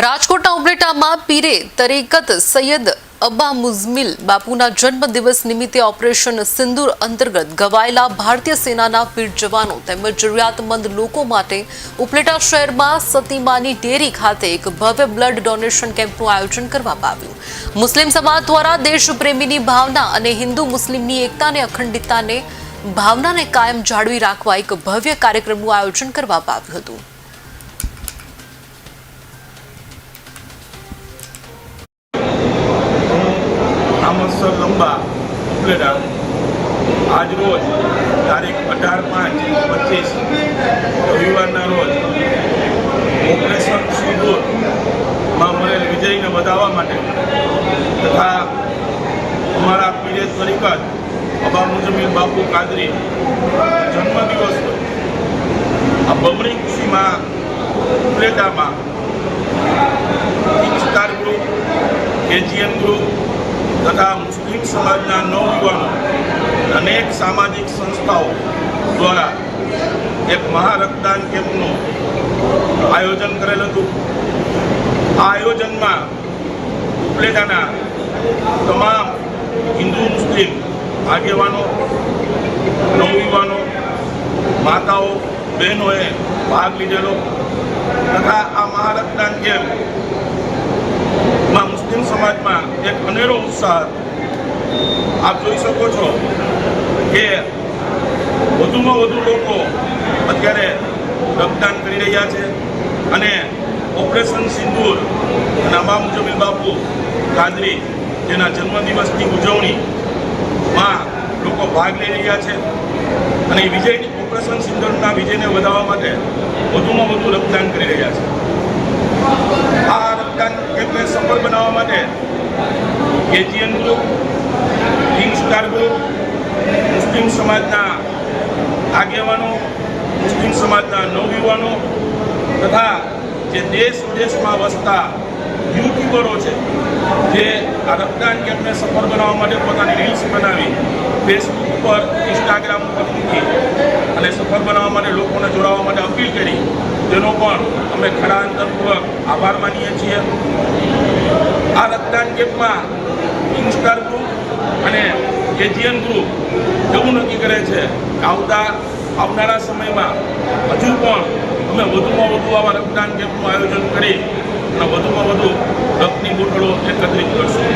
રાજકોટના ઉપલેટામાં પીરે તરીકત સૈયદ અબ્બા મુઝમિલ બાપુના જન્મદિવસ નિમિત્તે ઓપરેશન સિંદૂર અંતર્ગત ઘવાયેલા ભારતીય સેનાના વીર જવાનો તેમજ જરૂરિયાતમંદ લોકો માટે ઉપલેટા શહેરમાં સતીમાની ડેરી ખાતે એક ભવ્ય બ્લડ ડોનેશન કેમ્પનું આયોજન કરવામાં આવ્યું। મુસ્લિમ સમાજ દ્વારા દેશપ્રેમીની ભાવના અને હિન્દુ મુસ્લિમની એકતાને અખંડિતતાને ભાવનાને કાયમ જાળવી રાખવા એક ભવ્ય કાર્યક્રમનું આયોજન કરવામાં આવ્યું હતું। લંબા ઉપલેટા આજ રોજ તારીખ 18/5/25 રવિવારના રોજ ઓપરેશન સિંદૂરમાં મળેલ વિજયને વધાવવા માટે તથા અમારા પીરે તરીકત અબ્બા મુઝમિલ બાપુ કાદરી જન્મદિવસ આ બમણી ખુશીમાં ઉપલેટામાં સ્ટાર ગ્રુપ, KGN ગ્રુપ તથા મુસ્લિમ સમાજના નવયુવાનો અનેક સામાજિક સંસ્થાઓ દ્વારા એક મહારક્તદાન કેમ્પનું આયોજન કરેલ હતું। આ આયોજનમાં ઉપલેટાના તમામ હિન્દુ મુસ્લિમ આગેવાનો, નવયુવાનો, માતાઓ, બહેનોએ ભાગ લીધેલો તથા આ મહારક્તદાન કેમ્પ મુસ્લિમ સમાજમાં એક અનેરો ઉત્સાહ। આપ જોઈ શકો છો કે વધુમાં વધુ લોકો અત્યારે રક્તદાન કરી રહ્યા છે અને ઓપરેશન સિંદૂર અને અબ્બા મુઝમિલ બાપુ કાદરી જેના જન્મદિવસની ઉજવણીમાં લોકો ભાગ લઈ રહ્યા છે અને વિજયની ઓપરેશન સિંદૂરના વિજયને વધારવા માટે વધુમાં વધુ રક્તદાન કરી રહ્યા છે। આ રક્તદાન કેમ્પને સફળ બનાવવા માટે KGN ગ્રુપ, સ્ટાર ગ્રુપ, મુસ્લિમ સમાજના આગેવાનો, મુસ્લિમ સમાજના નવયુવાનો તથા જે દેશ વિદેશમાં વસતા યુટ્યુબરો છે જે આ રક્તદાન કેમ્પને સફળ બનાવવા માટે પોતાની રીલ્સ બનાવી ફેસબુક ઉપર, ઇન્સ્ટાગ્રામ ઉપર મૂકી અને સફળ બનાવવા માટે લોકોને જોડાવા માટે અપીલ કરી, જેનો પણ અમે ખરા અંતરપૂર્વક આભાર માનીએ છીએ। આ રક્તદાન કેમ્પમાં સ્ટાર ગ્રુપ અને KGN ગ્રુપ એવું નક્કી કરે છે કે આવનારા સમયમાં હજુ પણ અમે વધુમાં વધુ આવા રક્તદાન કેમ્પનું આયોજન કરી અને વધુમાં વધુ રક્તની બોટલો એકત્રિત કરશું।